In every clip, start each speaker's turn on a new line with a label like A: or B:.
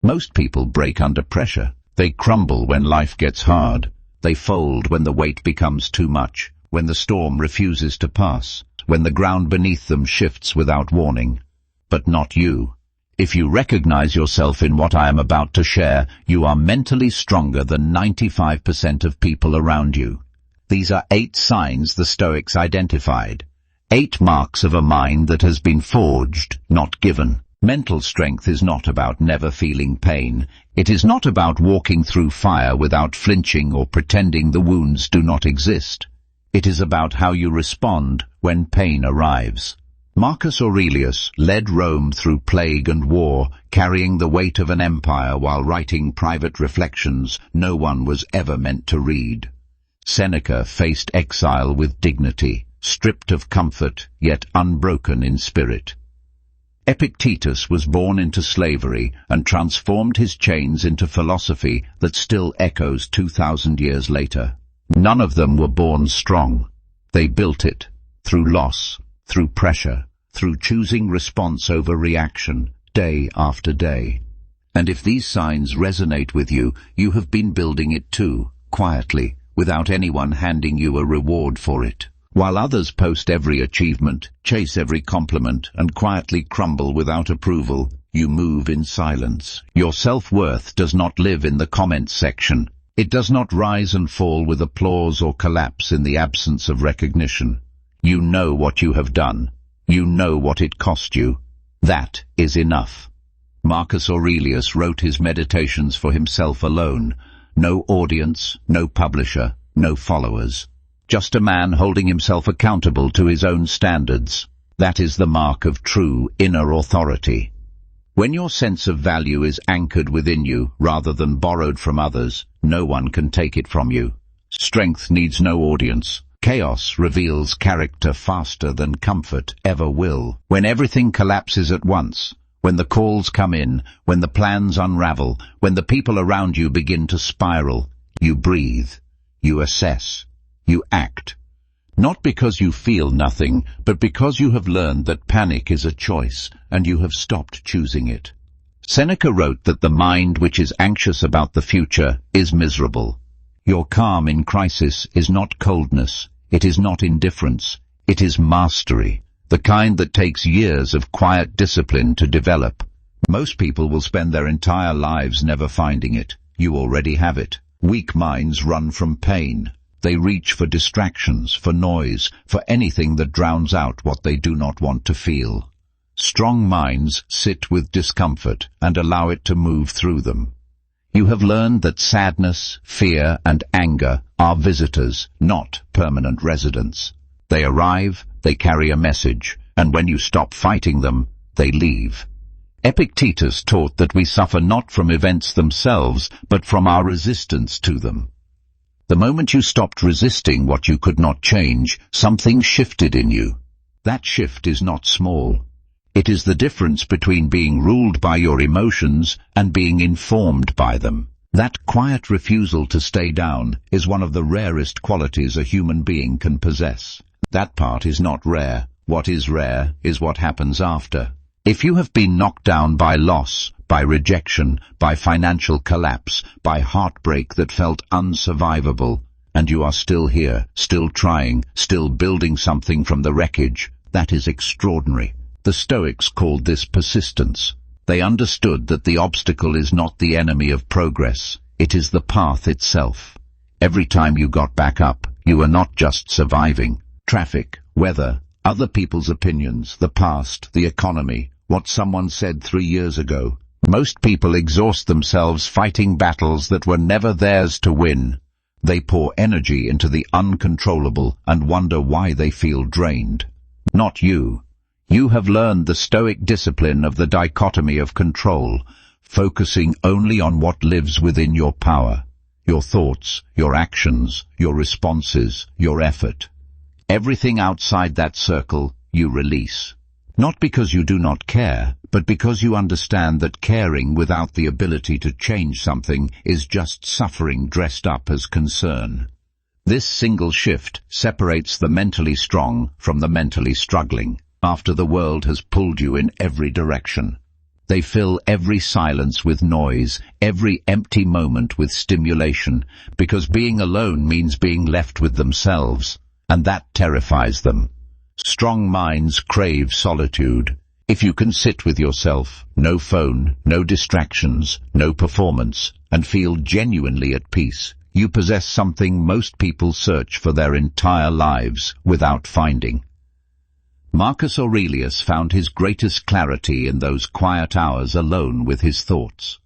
A: Most people break under pressure. They crumble when life gets hard. They fold when the weight becomes too much, when the storm refuses to pass, when the ground beneath them shifts without warning. But not you. If you recognize yourself in what I am about to share, you are mentally stronger than 95% of people around you. These are 8 signs the Stoics identified. 8 marks of a mind that has been forged, not given. Mental strength is not about never feeling pain. It is not about walking through fire without flinching or pretending the wounds do not exist. It is about how you respond when pain arrives. Marcus Aurelius led Rome through plague and war, carrying the weight of an empire while writing private reflections no one was ever meant to read. Seneca faced exile with dignity, stripped of comfort, yet unbroken in spirit. Epictetus was born into slavery and transformed his chains into philosophy that still echoes 2,000 years later. None of them were born strong. They built it, through loss, through pressure, through choosing response over reaction, day after day. And if these signs resonate with you, you have been building it too, quietly, without anyone handing you a reward for it. While others post every achievement, chase every compliment, and quietly crumble without approval, you move in silence. Your self-worth does not live in the comments section. It does not rise and fall with applause or collapse in the absence of recognition. You know what you have done. You know what it cost you. That is enough. Marcus Aurelius wrote his meditations for himself alone. No audience, no publisher, no followers. Just a man holding himself accountable to his own standards. That is the mark of true inner authority. When your sense of value is anchored within you rather than borrowed from others, no one can take it from you. Strength needs no audience. Chaos reveals character faster than comfort ever will. When everything collapses at once, when the calls come in, when the plans unravel, when the people around you begin to spiral, you breathe, you assess, you act. Not because you feel nothing, but because you have learned that panic is a choice, and you have stopped choosing it. Seneca wrote that the mind which is anxious about the future is miserable. Your calm in crisis is not coldness, it is not indifference, it is mastery, the kind that takes years of quiet discipline to develop. Most people will spend their entire lives never finding it. You already have it. Weak minds run from pain. They reach for distractions, for noise, for anything that drowns out what they do not want to feel. Strong minds sit with discomfort and allow it to move through them. You have learned that sadness, fear, and anger are visitors, not permanent residents. They arrive, they carry a message, and when you stop fighting them, they leave. Epictetus taught that we suffer not from events themselves, but from our resistance to them. The moment you stopped resisting what you could not change, something shifted in you. That shift is not small. It is the difference between being ruled by your emotions and being informed by them. That quiet refusal to stay down is one of the rarest qualities a human being can possess. That part is not rare. What is rare is what happens after. If you have been knocked down by loss, by rejection, by financial collapse, by heartbreak that felt unsurvivable, and you are still here, still trying, still building something from the wreckage, that is extraordinary. The Stoics called this persistence. They understood that the obstacle is not the enemy of progress, it is the path itself. Every time you got back up, you were not just surviving. Traffic, weather, other people's opinions, the past, the economy, what someone said 3 years ago. Most people exhaust themselves fighting battles that were never theirs to win. They pour energy into the uncontrollable and wonder why they feel drained. Not you. You have learned the Stoic discipline of the dichotomy of control, focusing only on what lives within your power, your thoughts, your actions, your responses, your effort. Everything outside that circle you release. Not because you do not care, but because you understand that caring without the ability to change something is just suffering dressed up as concern. This single shift separates the mentally strong from the mentally struggling, after the world has pulled you in every direction. They fill every silence with noise, every empty moment with stimulation, because being alone means being left with themselves, and that terrifies them. Strong minds crave solitude. If you can sit with yourself, no phone, no distractions, no performance, and feel genuinely at peace, you possess something most people search for their entire lives without finding. Marcus Aurelius found his greatest clarity in those quiet hours alone with his thoughts.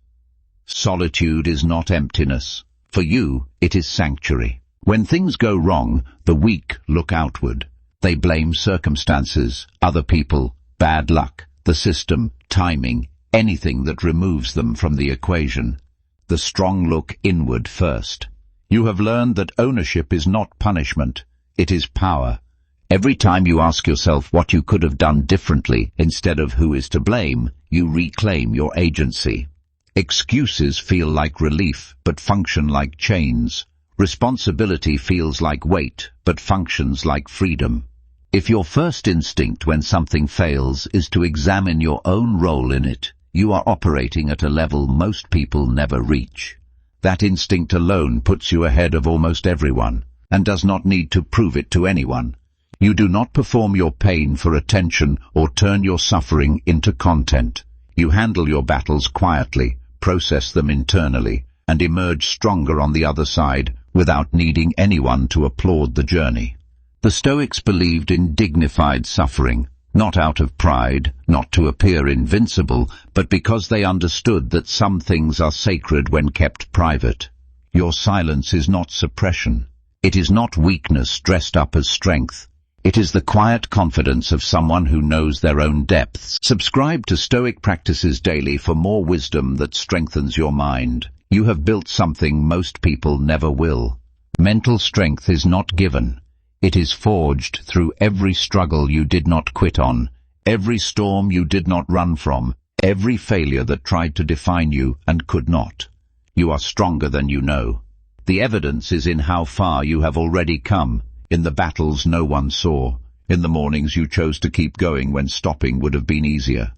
A: Solitude is not emptiness. For you, it is sanctuary. When things go wrong, the weak look outward. They blame circumstances, other people, bad luck, the system, timing, anything that removes them from the equation. The strong look inward first. You have learned that ownership is not punishment, it is power. Every time you ask yourself what you could have done differently instead of who is to blame, you reclaim your agency. Excuses feel like relief, but function like chains. Responsibility feels like weight, but functions like freedom. If your first instinct when something fails is to examine your own role in it, you are operating at a level most people never reach. That instinct alone puts you ahead of almost everyone, and does not need to prove it to anyone. You do not perform your pain for attention or turn your suffering into content. You handle your battles quietly, process them internally, and emerge stronger on the other side without needing anyone to applaud the journey. The Stoics believed in dignified suffering, not out of pride, not to appear invincible, but because they understood that some things are sacred when kept private. Your silence is not suppression. It is not weakness dressed up as strength. It is the quiet confidence of someone who knows their own depths. Subscribe to Stoic Practices Daily for more wisdom that strengthens your mind. You have built something most people never will. Mental strength is not given. It is forged through every struggle you did not quit on, every storm you did not run from, every failure that tried to define you and could not. You are stronger than you know. The evidence is in how far you have already come, in the battles no one saw, in the mornings you chose to keep going when stopping would have been easier.